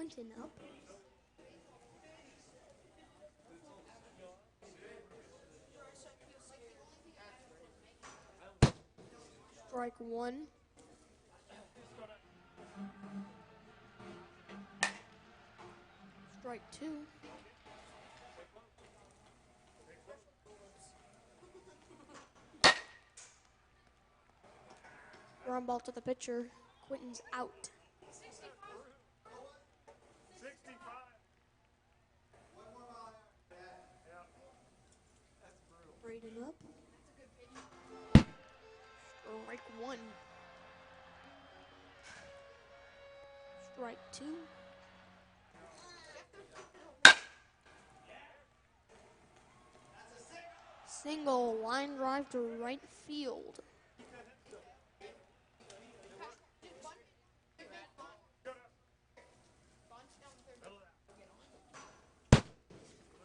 Quinton up. Strike one. Strike two. Ground ball to the pitcher. Quinton's out. 65. Braden up. Strike one. Strike two. Single line drive to right field.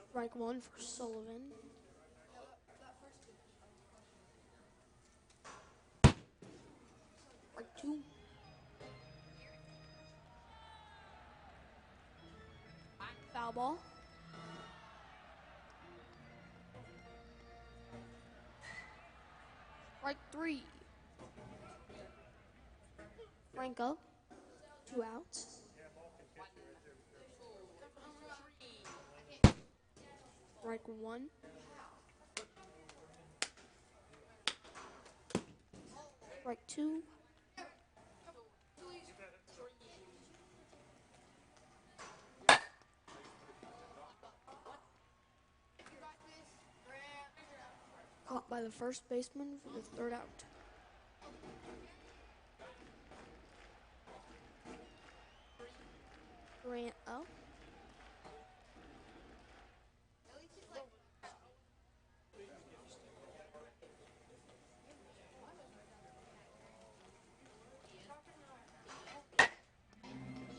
Strike one for Sullivan. Strike two. Foul ball. Strike three. Franco. 2 outs. Strike one. Strike two. Caught by the first baseman for the 3rd out. Grant up.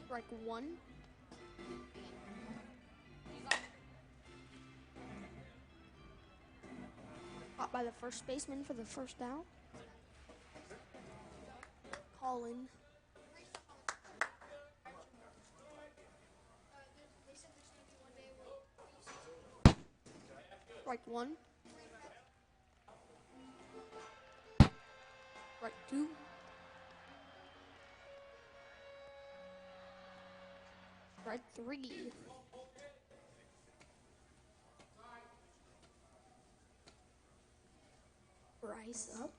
Strike one. Caught by the first baseman for the 1st out. Colin. Strike one. Strike two. Strike three. Bryce up.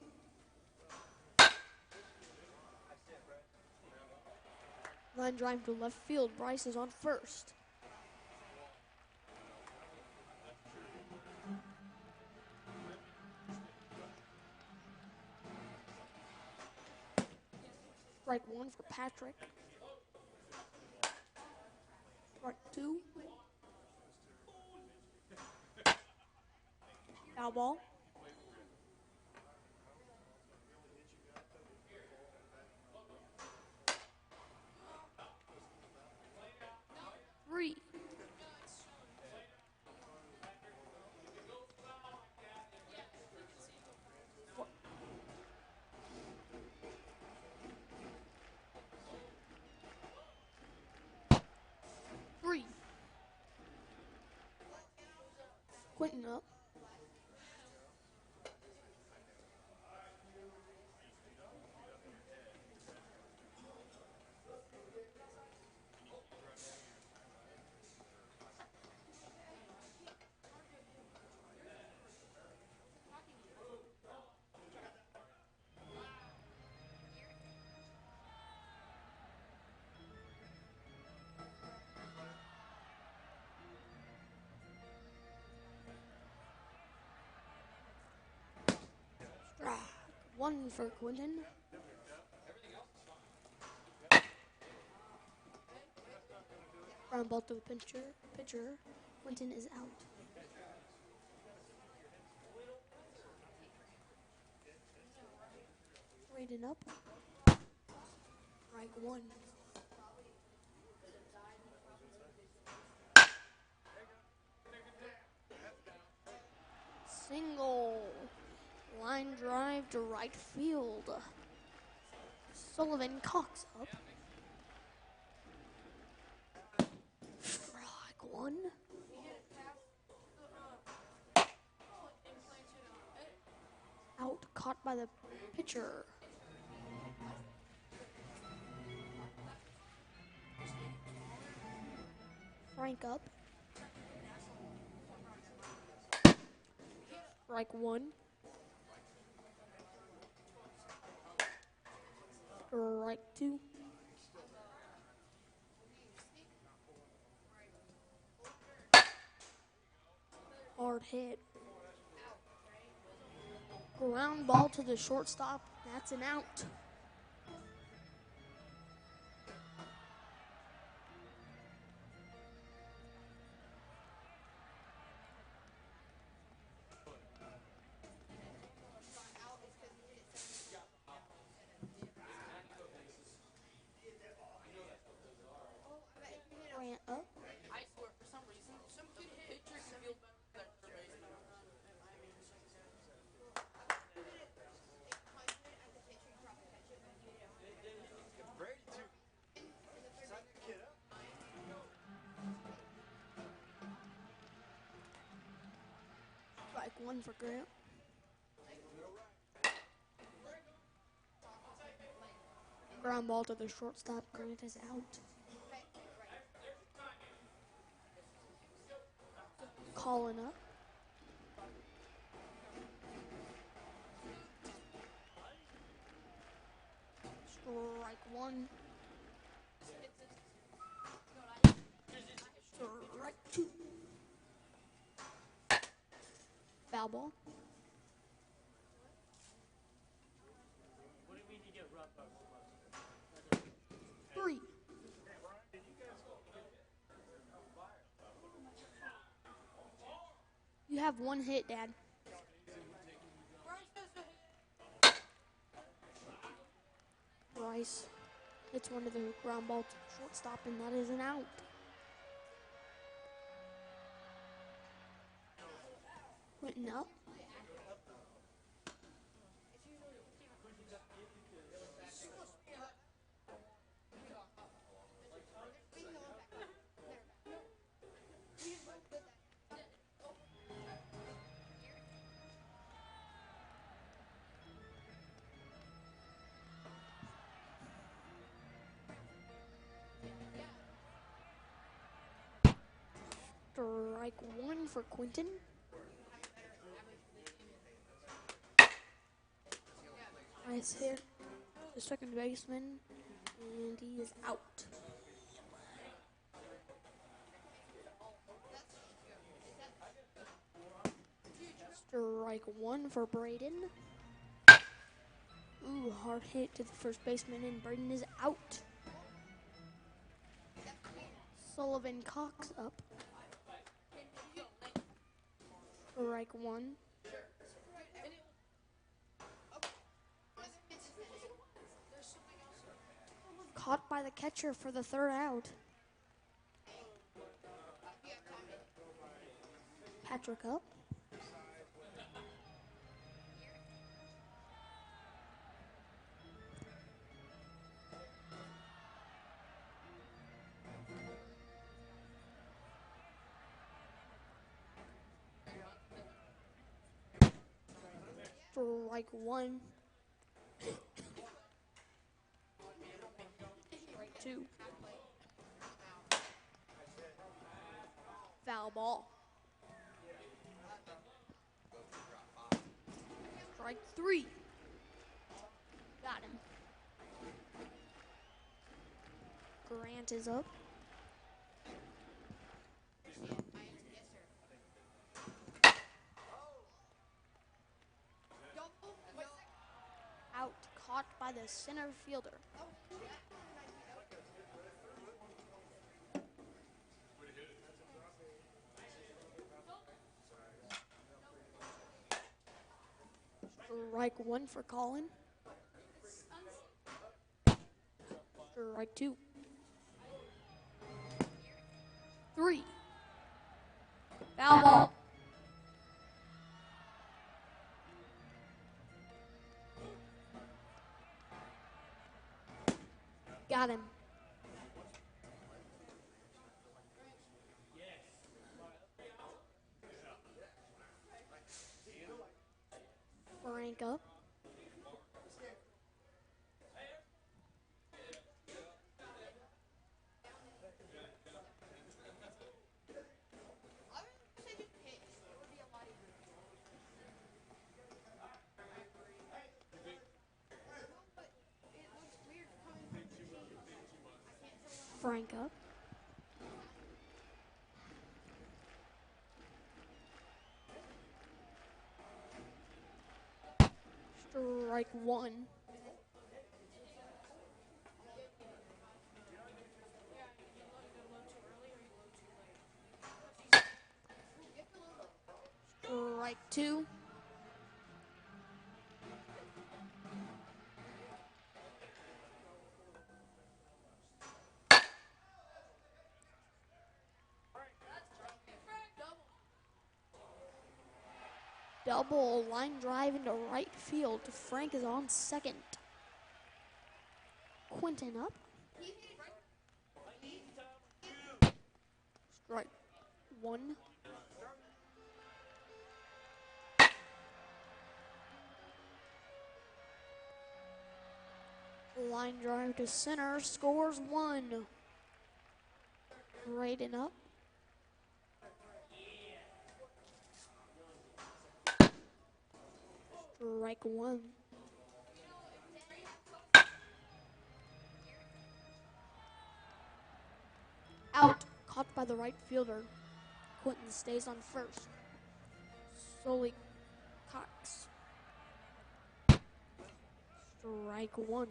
Line drive to left field. Bryce is on first. Strike one for Patrick. Strike two. Foul ball. Three. Three. Quinton up. One for Quinton. Ground ball to the pitcher. Quinton is out. Braden up. Strike one. Single. Line drive to right field. Sullivan Cox up. one. Out, caught by the pitcher. Frank up. Strike one. Strike two. Hard hit. Ground ball to the shortstop. That's an out. Grant up. I swear, for some reason, some pitchers feel better than third baseman. Strike one for Grant. Ground ball to the shortstop. Grant is out. Calling up. Strike one. Strike two. Foul ball. What do you mean you get rough? Three. You have one hit, Dad. Bryce. It's one of the ground ball to the shortstop, and that is an out. Quentin up. Strike one for Quentin. Nice hit. The second baseman, and he is out. Strike one for Braden. Ooh, hard hit to the first baseman, and Braden is out. Sullivan Cox up. Strike one. Caught by the catcher for the third out. Patrick up. Strike one. Strike two. Foul ball. Strike three. Got him. Grant is up. Out, caught by the center fielder. Strike one for Colin. Strike two. Three. Foul ball. Got him. Frank up. Frank up. Strike one. Strike two. Double line drive into right field. Frank is on second. Quentin up. Strike one. Line drive to center. Scores one. Braden up. Strike one. Out. Caught by the right fielder. Quentin stays on first. Solely Cox. Strike one.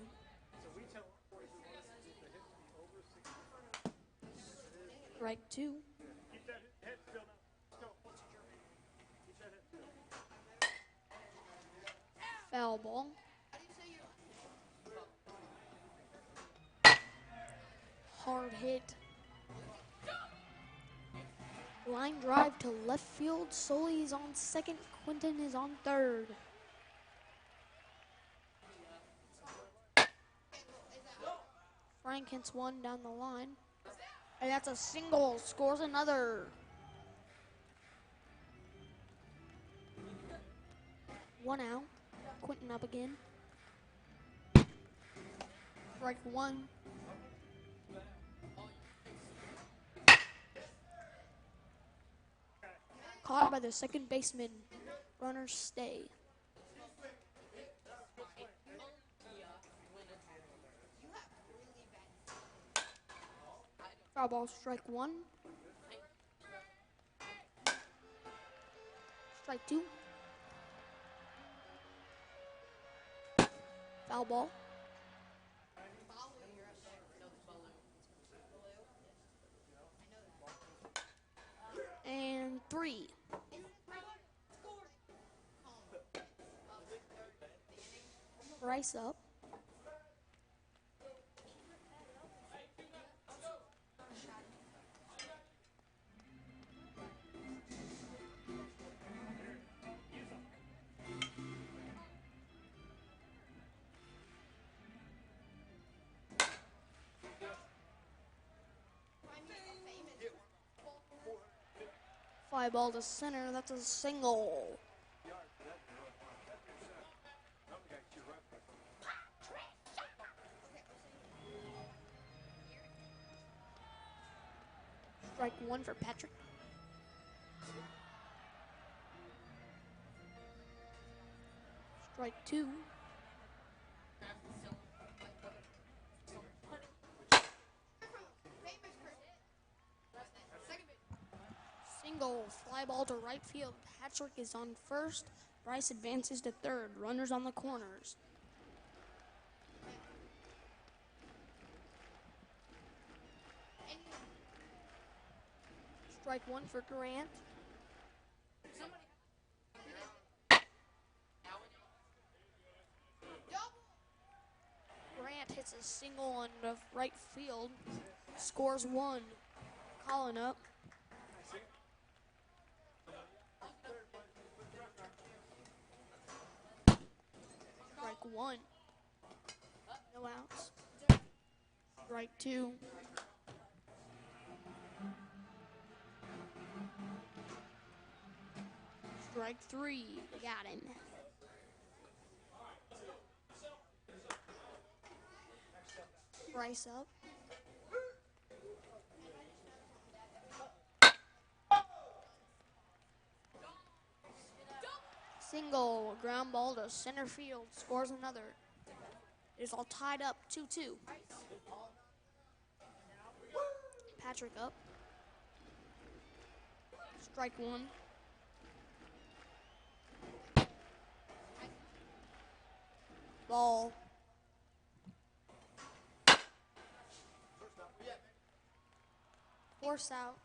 Strike two. Keep that head still now. Let's go. Keep that head still. Foul ball. Hard hit. Line drive to left field. Solely is on second. Quentin is on third. Frank hits one down the line. And that's a single. Scores another. One out. Quentin up again. Strike one. Caught by the second baseman. Runners stay. Foul ball, strike one. Strike two. Foul ball. And three. Bryce up. Fly ball to center. That's a single. Strike one for Patrick. Strike two. Single. Fly ball to right field. Patrick is on first. Bryce advances to third. Runners on the corners. Strike one for Grant. Grant hits a single into right field. Scores one. Colin up. Strike one. No outs. Strike two. Strike three. Got him. Bryce up. Single, ground ball to center field, scores another. It's all tied up, 2-2. Patrick up. Strike one. Ball. Force out.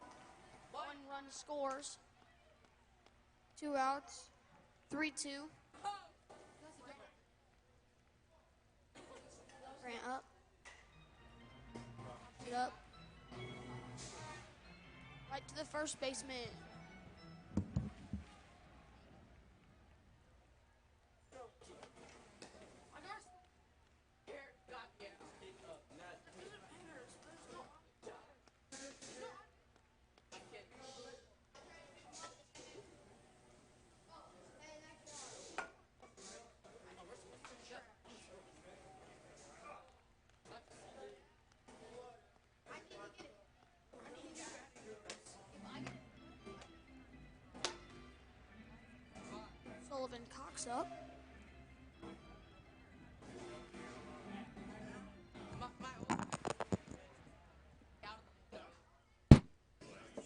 1 run scores. 2 outs. 3-2. Grant up. Get up. Right to the first baseman. Sullivan cocks up.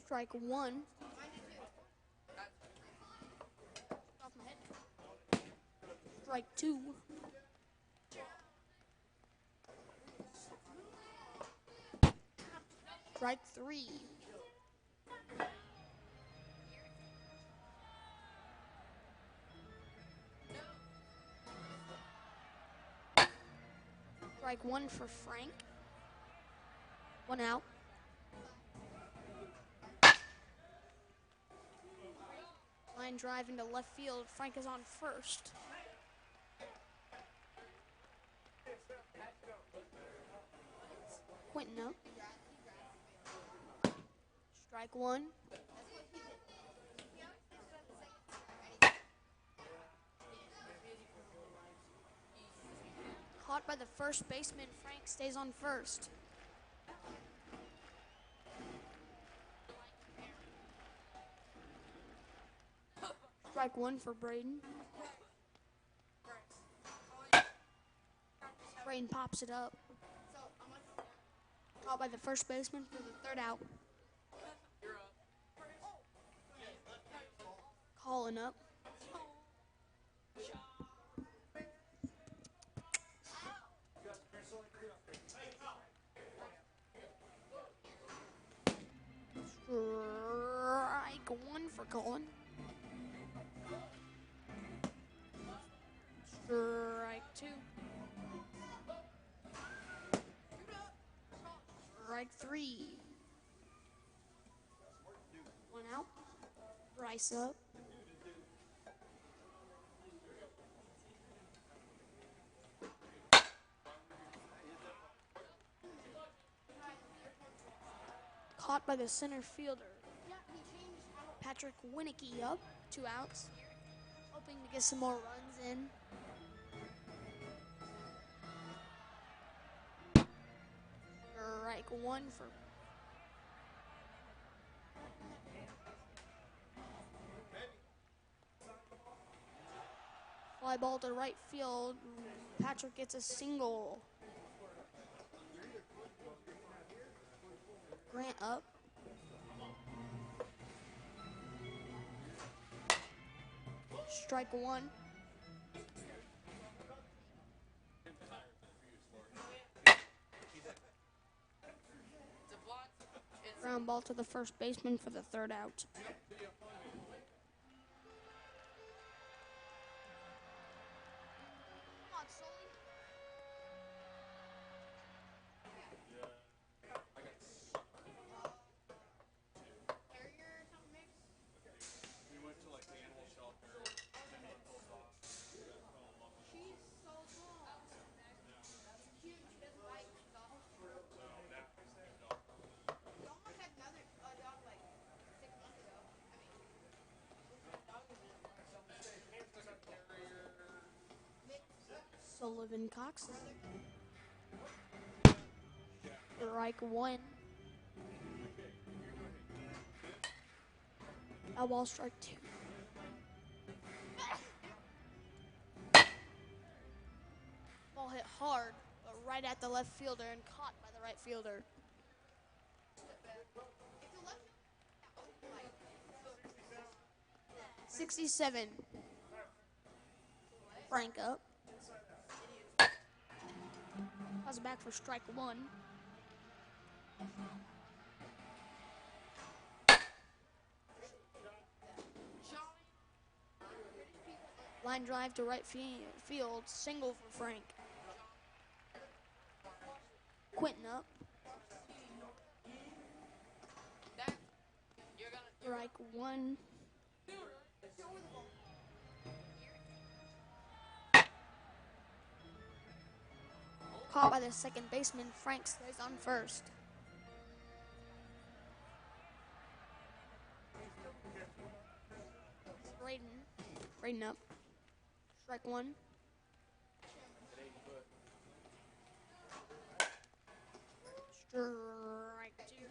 Strike one. Off my head. Strike two. Strike three. Strike one for Frank. 1 out. Line drive into left field. Frank is on first. Quentin up. Strike one. Caught by the first baseman. Frank stays on first. Strike one for Braden. Braden pops it up. Caught by the first baseman for the 3rd out. Calling up. Strike one for Colin. Strike two. Strike three. 1 out. Bryce up. Caught by the center fielder. Patrick Winicky up. 2 outs. Hoping to get some more runs in. Strike one for fly ball to right field. Patrick gets a single. Grant up. Strike one. Ground ball to the first baseman for the 3rd out. Sullivan Cox. Strike one. Foul ball, strike two. Ball hit hard, but right at the left fielder and caught by the right fielder. 67. Frank up. Calls it back for strike one. Line drive to right field, single for Frank. Quentin up. Strike one. Caught by the second baseman. Frank stays on first. Braden up. Strike one. Strike two.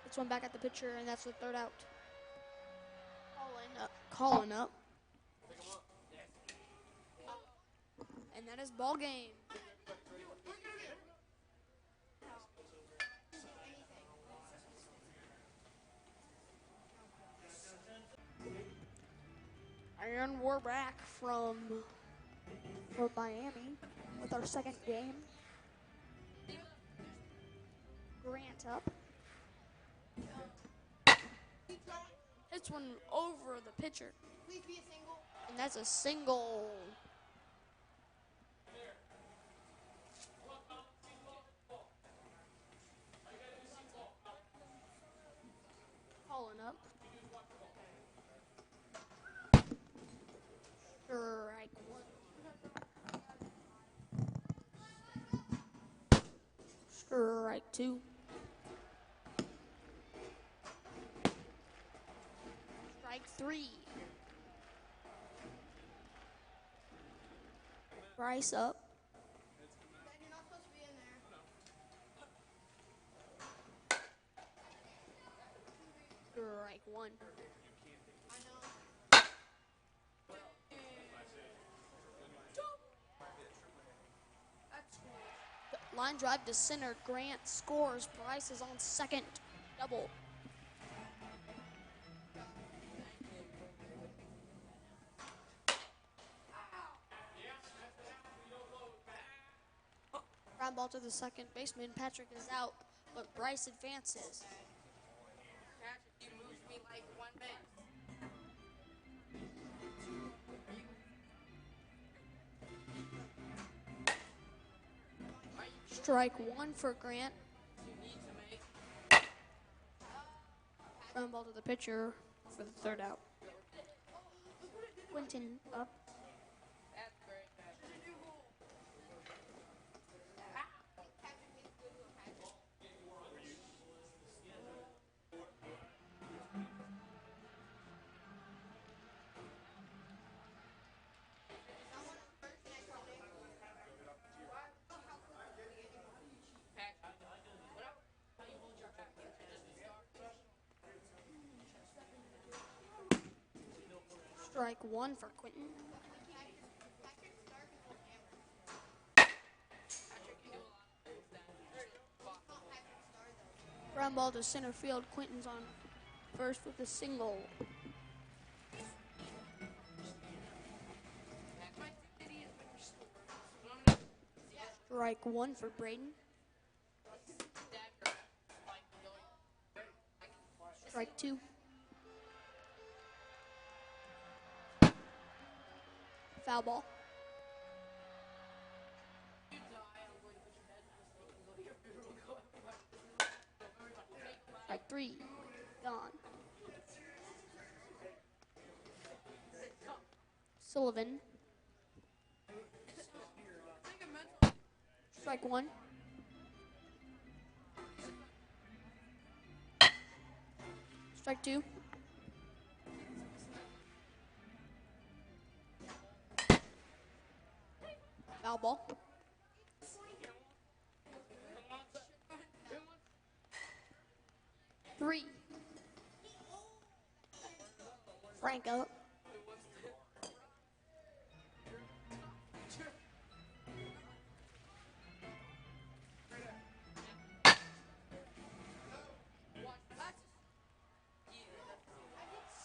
This one back at the pitcher, and that's the third out. Calling up. And that is ball game. And we're back from Miami with our second game. Grant up. Hits one over the pitcher. Please be a single. And that's a single. Calling up. Strike one. Strike two. Strike three. Bryce up. You're not supposed to be in there. Strike one. I know. That's cool. Line drive to center. Grant scores. Bryce is on second. Double. Ground ball to the second baseman. Patrick is out, but Bryce advances. Patrick, you moved me like one base. Strike one for Grant. You need to make. Ground ball to the pitcher for the third out. Quentin up. That's great. Strike one for Quentin. Ground ball to center field. Quentin's on first with a single. Strike one for Braden. Strike two. Foul ball. Strike three. Gone. Sullivan. Strike one. Strike two. Foul ball. 3. Frank up.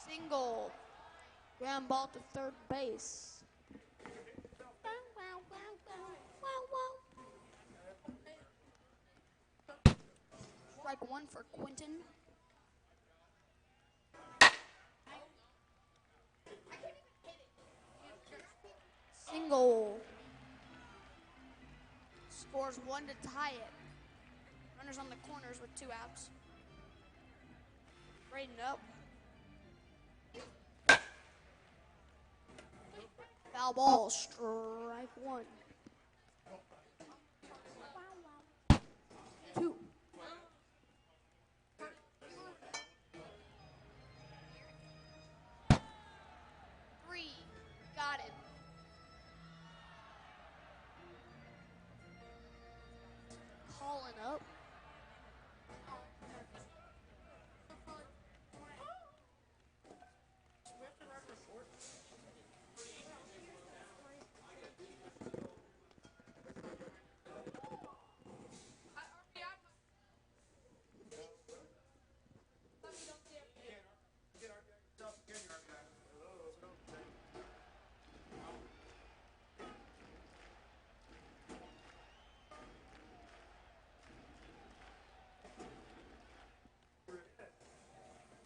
Single. Ground ball to third base. Strike 1 for Quentin. Single. Scores 1 to tie it. Runners on the corners with 2 outs. Braden up. Foul ball, strike 1. 2. 3. Got it. Calling up.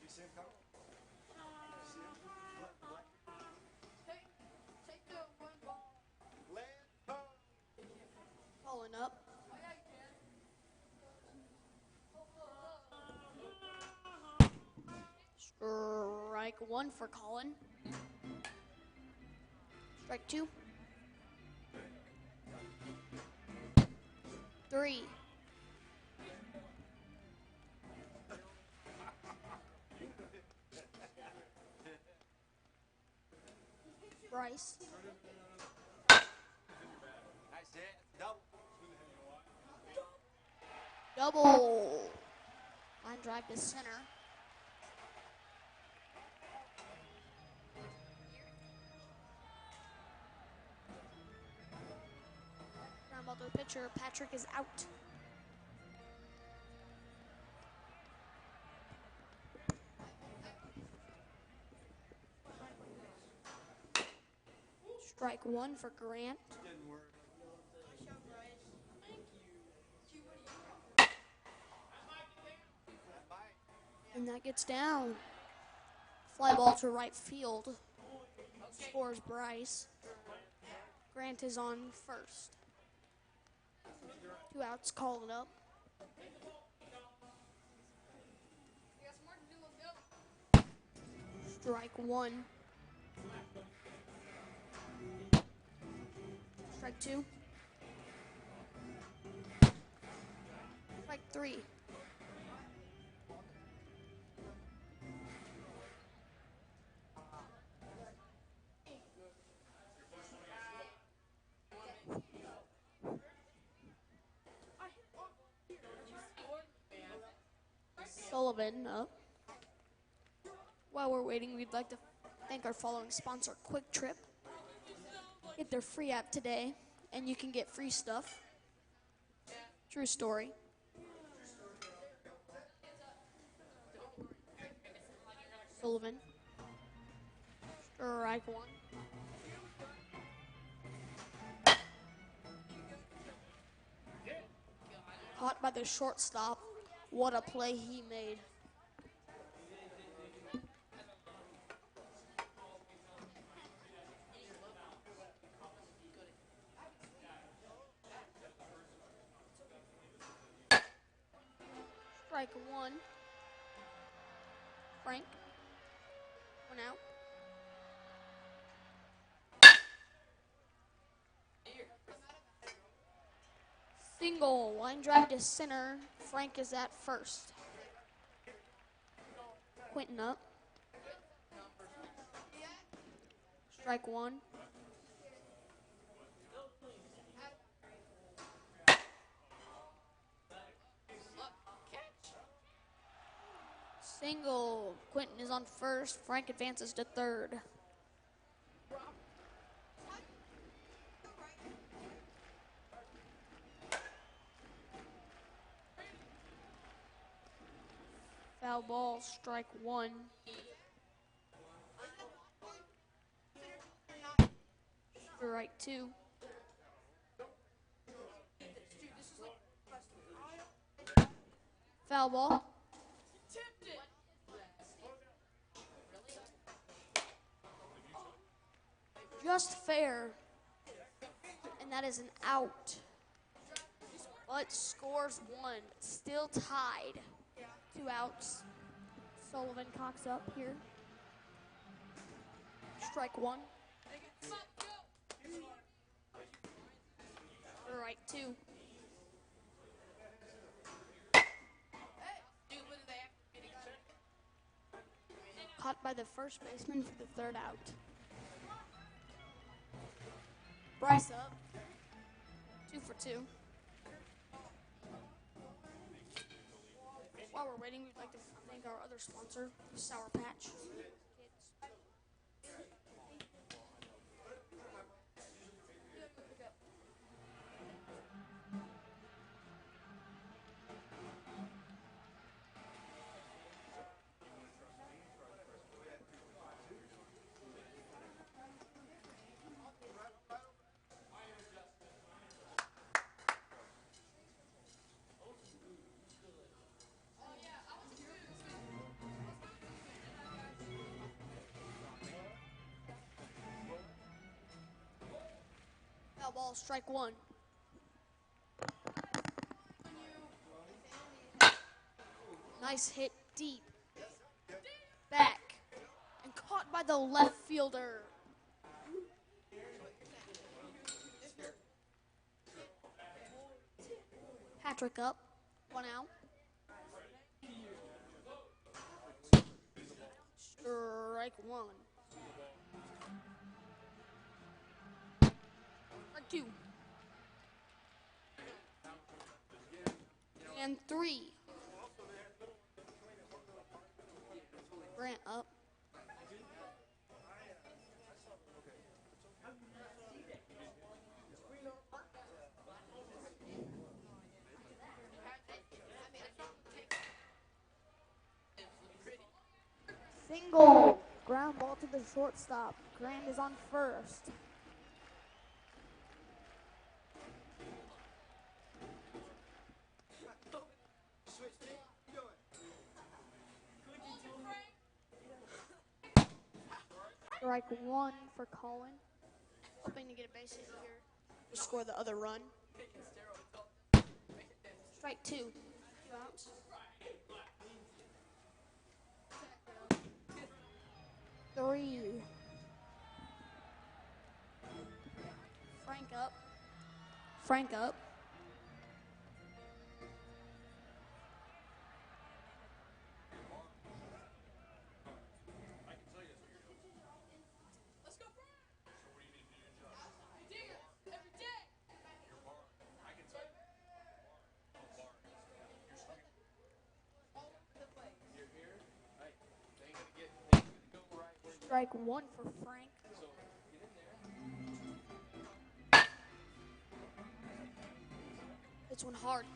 You see him coming? Take the one ball. Calling up. Strike 1 for Colin. Strike 2. 3. Bryce. Nice hit. Double. Double. Line drive to center. Ground ball to the pitcher. Patrick is out. Strike 1 for Grant. Didn't work. And that gets down. Fly ball to right field. Scores Bryce. Grant is on first. 2 outs, calling up. Strike 1. Strike 2. Strike 3. Sullivan up. While we're waiting, we'd like to thank our following sponsor, Quick Trip. Get their free app today, and you can get free stuff. True story. Sullivan. Strike 1. Caught by the shortstop. What a play he made. Strike 1. Frank. 1 out. Single. Line drive to center. Frank is at first. Quentin up. Strike 1. Single. Quentin is on first. Frank advances to third. Foul ball, strike one. Strike two. Foul ball. Just fair. And that is an out. But scores one. Still tied. 2 outs. Sullivan cocks up here. Strike one. Strike two. Caught by the first baseman for the third out. Bryce up. 2 for 2. While we're waiting, we'd like to thank our other sponsor, Sour Patch. Foul ball, strike one. Nice hit deep. Back. And caught by the left fielder. Patrick up. 1 out. Strike one. Strike two. And 3. Grant up. Single. Ground ball to the shortstop. Grant is on first. Strike one for Colin. Hoping to get a base hit here to score the other run. Strike two. 2 outs. Three. Frank up. Frank up. Strike one for Frank. This one hard.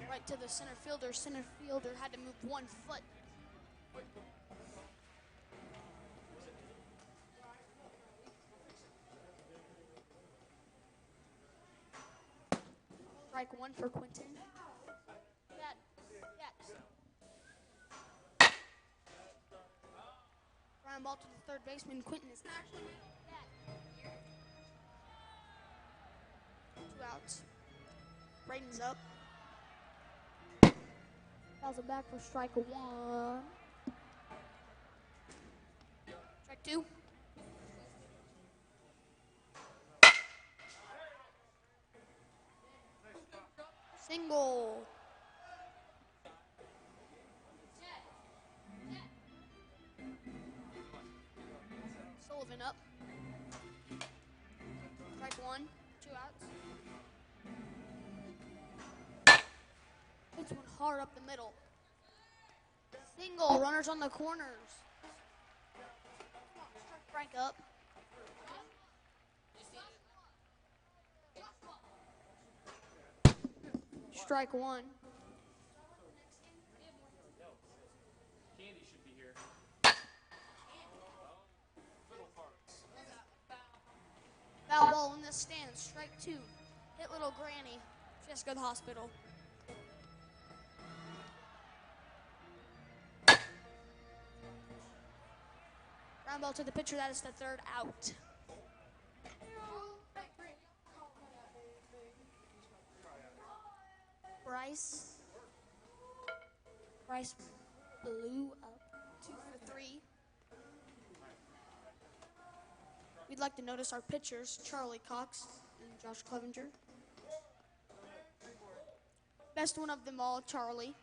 Right to the center fielder. Center fielder had to move 1 foot. Strike one for Quentin. Ground ball to the third baseman. Quentin is actually dead. 2 outs. Braden's up. Fouls it back for strike one. Strike two. Single. Sullivan up. Strike one. 2 outs. Hits one hard up the middle. Single. Runners on the corners. Frank up. Strike one. Candy should be here. Little parts. Foul ball in the stands. Strike two. Hit little granny. She has to go to the hospital. Ground ball to the pitcher. That is the third out. Bryce blew up 2 for 3. We'd like to notice our pitchers, Charlie Cox and Josh Clevenger. Best one of them all, Charlie.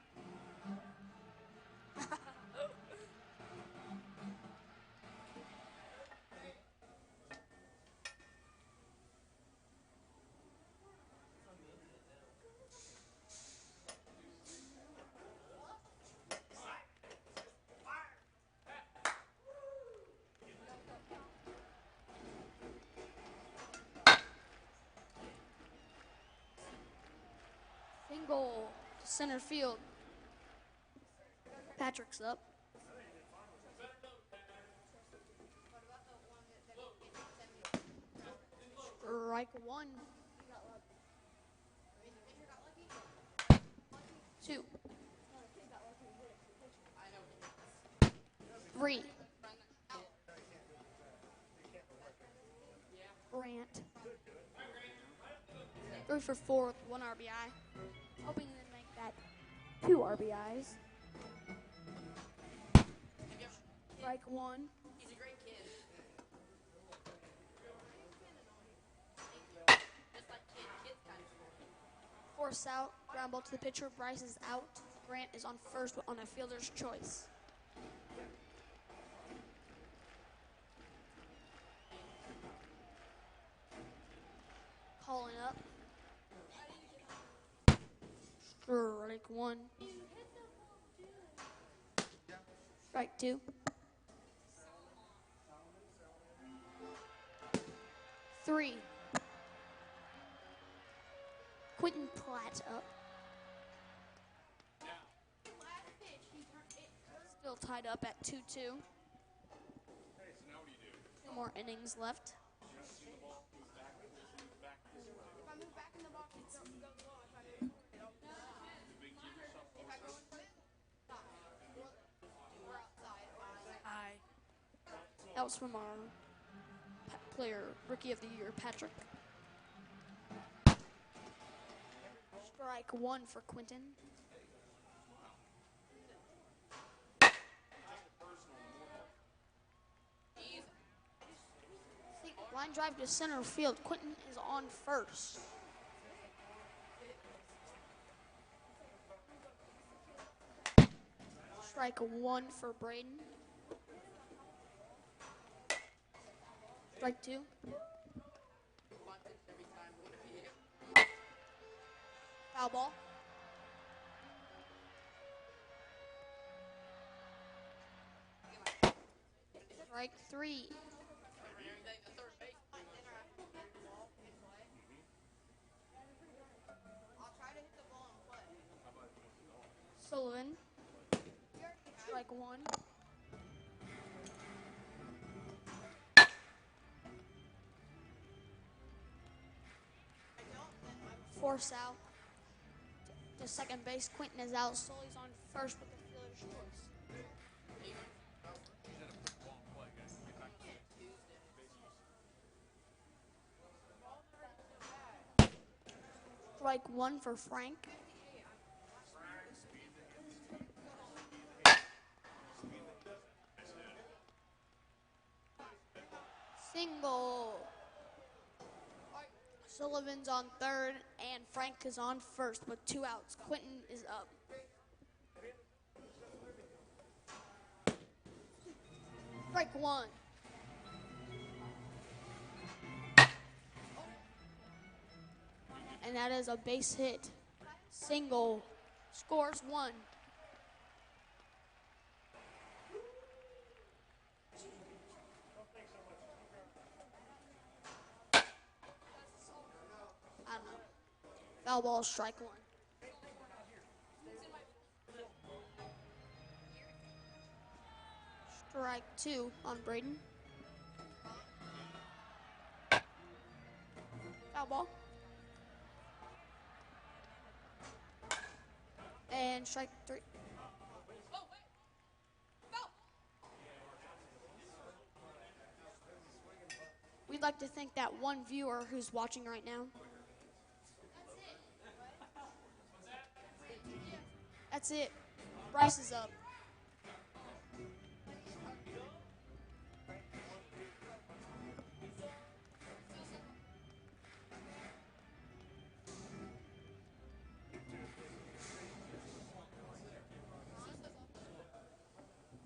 Single to center field. Patrick's up. Strike one. 2. 3. Grant. 3 for 4 with 1 RBI. Hoping to make that 2 RBIs. Strike one. He's a great kid. Just like kids kind of. Force out. Ground ball to the pitcher. Bryce is out. Grant is on first on a fielder's choice. Calling up. Strike one. Strike two. 3. Quentin Platt up. Still tied up at 2-2. 2 more innings left. That was from our player, Rookie of the Year, Patrick. Strike one for Quentin. Line drive to center field. Quentin is on first. Strike one for Braden. Strike two. Foul ball. Strike three. Sullivan. Strike one. Force out to second base. Quentin is out. Sully's on first with the fielder's choice. Strike one for Frank. Single. Sullivan's on third, and Frank is on first with 2 outs. Quentin is up. Strike one. And that is a base hit. Single. Scores 1. I don't know. Foul ball, strike one. Strike two on Braden. Foul ball. And strike three. We'd like to thank that one viewer who's watching right now. That's it. Bryce is up.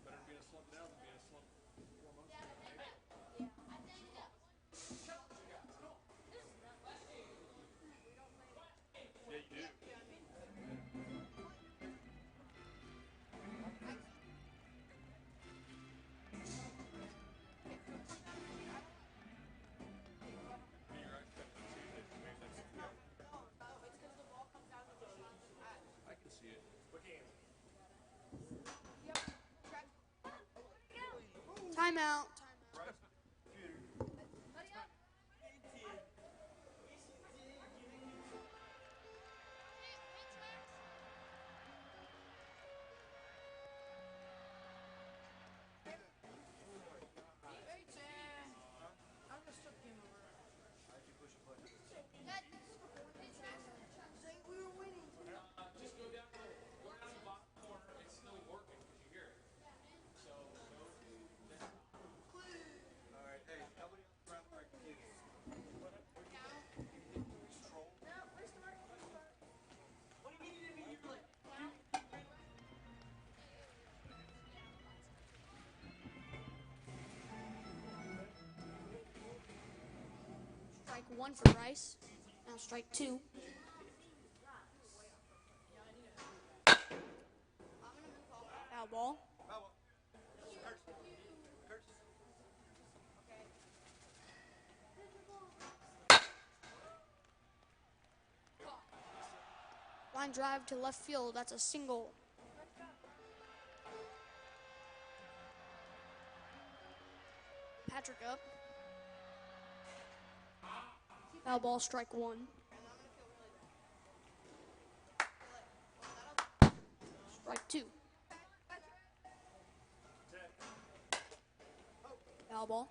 Better be in a slump now than be in a slump 4 months ago, right? Yeah, you do. I can see it. Timeout. I'm gonna start game over. We were winning. Alright, hey, nobody on the ground right here. Strike one for Bryce. Now strike two. Foul ball. Line drive to left field. That's a single. Patrick up. Foul ball, strike one. Strike two. Foul ball.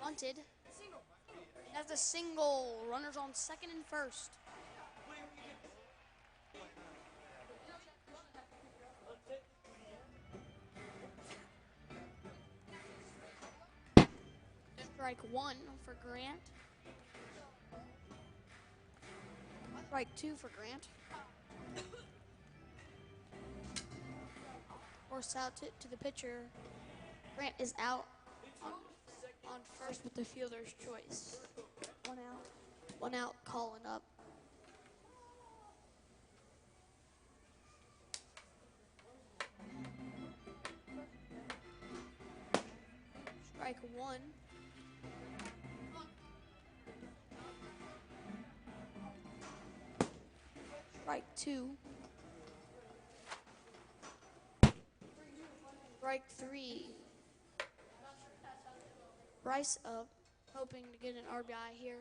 Bunted. That's a single. Runners on second and first. Strike one for Grant. Strike two for Grant. Force out to the pitcher. Grant is out on first with the fielder's choice. 1 out. 1 out, calling up. Strike one. Strike two. Strike three. Bryce up, hoping to get an RBI here.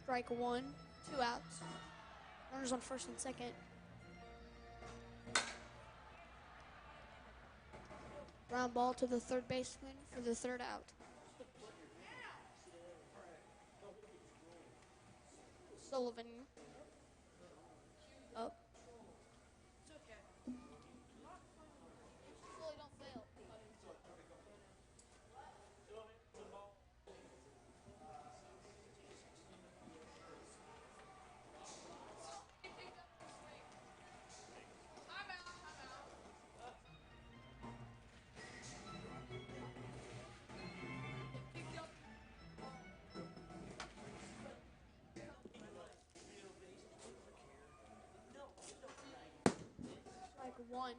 Strike one, 2 outs. Runners on first and second. Ground ball to the third baseman for the third out. Sullivan up. 1.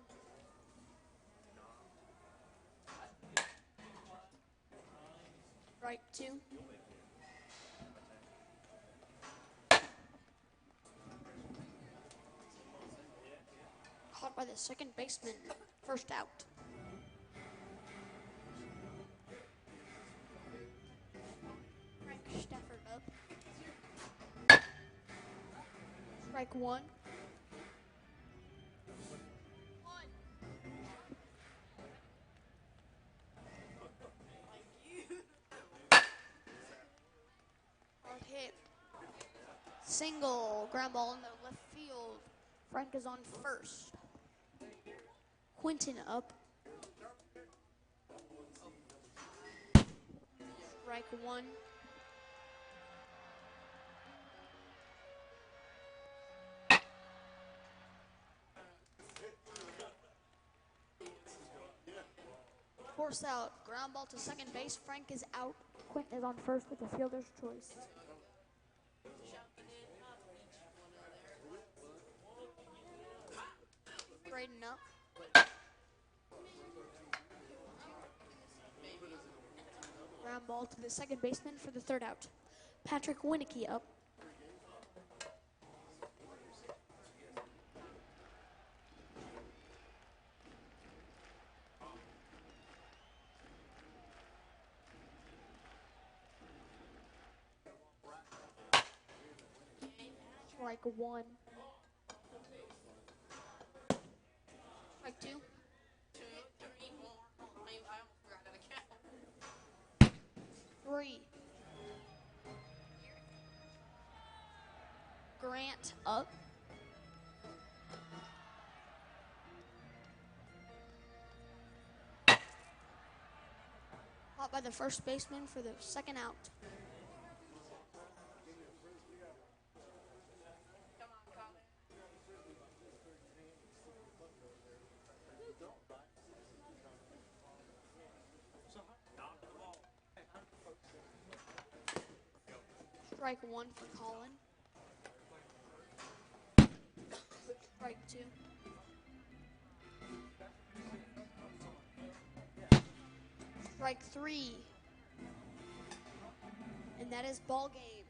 Strike 2. Caught by the second baseman. First out. Frank Stafford up. Strike 1. Hard hit. Single. Ground ball in the left field. Frank is on first. Quentin up. Strike 1. Force out. Ground ball to second base. Frank is out. Quentin is on first with the fielder's choice. Straighten up. Ground ball to the second baseman for the third out. Patrick Winicky up. Strike 1. Strike 2. 2, 3, 4. I almost forgot how to count. 3. Grant up. Caught by the first baseman for the second out. Come on, Colin. Strike 1 for Colin. Strike 2. Strike 3. And that is ball game.